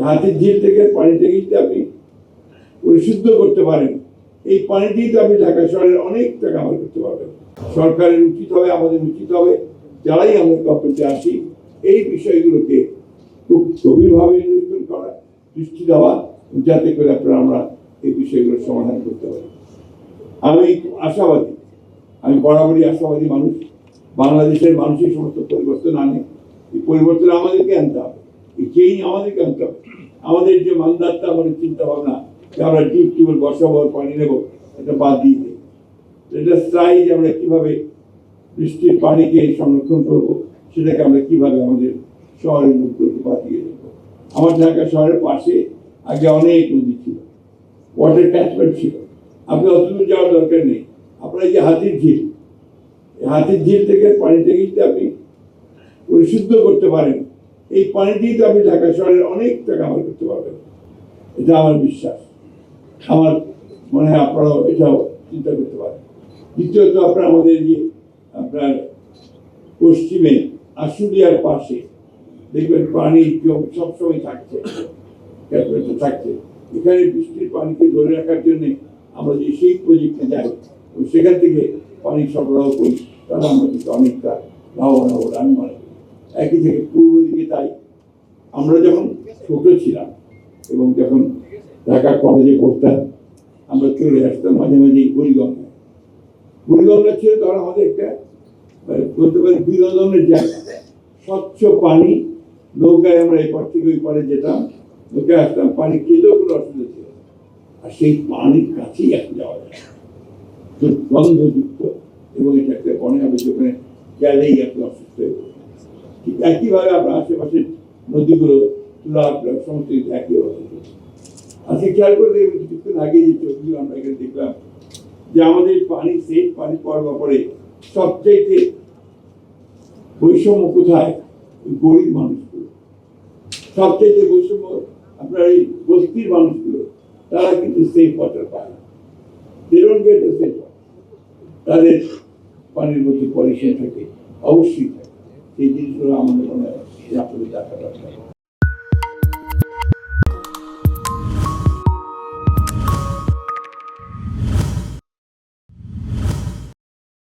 হাতির ঝিল থেকে পানিটা কিন্তু আপনি পরিশুদ্ধ করতে পারেন। এই পানি দিয়ে তো আপনি ঢাকা শহরের অনেক টাকা কামাই করতে পারবেন। সরকারের উচিত হবে, আমাদের উচিত হবে, যারাই আমরা গভর্নমেন্টে আসি এই বিষয়গুলোকে খুব গভীরভাবে নিরীক্ষণ করা, দৃষ্টি দেওয়া, যাতে করে আপনারা আমরা এই বিষয়গুলোর সমাধান করতে পারি। আমি আশাবাদী, আমি বরাবরই আশাবাদী মানুষ। বাংলাদেশের মানুষের সমস্ত পরিবর্তন আনে, এই পরিবর্তন আমাদেরকে আনতে হবে, এই চেঞ্জ আমাদেরকে আনতে হবে। আমাদের যে মানদাত্তা, আমাদের চিন্তা ভাবনা যে আমরা টিউবওয়েল বসাবো, পানি নেবো, এটা বাদ দিয়ে দেয়। এটা চাই যে আমরা কিভাবে বৃষ্টির পানিকে সংরক্ষণ করবো, সেটাকে আমরা কিভাবে আমাদের শহরের মুখগুলোকে বাঁচিয়ে দেবো। আমার ঢাকা শহরের পাশে আগে অনেক নদী ছিল, ওয়াটার ক্যাচমেন্ট ছিল, আপনি অতদূর যাওয়ার দরকার নেই। আপনার এই যে হাতির ঝিল, হাতির ঝিল থেকে পানিটা কিন্তু আপনি পরিশুদ্ধ করতে পারেন। এই পানি দিয়ে তো আপনি ঢাকা শহরের অনেক টাকা কামাই করতে পারবেন। এটা আমার বিশ্বাস, আমার মনে হয় আপনারাও এটাও চিন্তা করতে পারেন। দ্বিতীয়ত, আপনার আমাদের যে আপনার পশ্চিমে আশুলিয়ার পাশে দেখবেন পানি সবসময় থাকছে, থাকছে। এখানে বৃষ্টির পানিকে ধরে রাখার জন্য আমরা যে সেই প্রজেক্টে যাই, সেখান থেকে পানি সরবরাহ করি, তাহলে আমরা কিন্তু অনেকটা লাভবান হবো। আমি মনে করি একই থেকে পূর্ব দিকে, তাই আমরা যখন ছোট ছিলাম এবং যখন ঢাকা কলেজে পড়তাম, আমরা চলে আসতাম মাঝে মাঝে বুড়িগঙ্গা। বুড়িগঙ্গা ছিল তখন আমাদের একটা বলতে পারি বিনোদনের জায়গা। স্বচ্ছ পানি, নৌকায় আমরা এপার থেকে ওই পারে যেতাম, নৌকায় আসতাম, পানি খেলেও কোনো অসুবিধা ছিল। আর সেই পানির কাছেই এখন যাওয়া যায়, গন্ধযুক্ত, এবং এটা একটা মনে হবে যেখানে গেলেই আপনি অসুস্থ হয়ে পড়বেন। ঠিক একইভাবে আপনার আশেপাশের নদীগুলো, সমস্ত একই অবস্থা। আজকে খেয়াল করে দেখবেন, কিছুক্ষণ আগে যে ছবিগুলো আমরা এখানে দেখলাম, যে আমাদের পানি সেট পানি পাওয়ার ব্যাপারে সবচাইতে বৈষম্য কোথায়? গরিব মানুষগুলো সবচাইতে বৈষম্য। আপনার এই বস্তির মানুষগুলো, তারা কিন্তু সেফ ওয়াটার পায় না, তাদের পানির মধ্যে পলিউশন থাকে, অবশ্যই থাকে। সেই জিনিসগুলো আমাদের মনে হয় আপনাদের দেখা দরকার।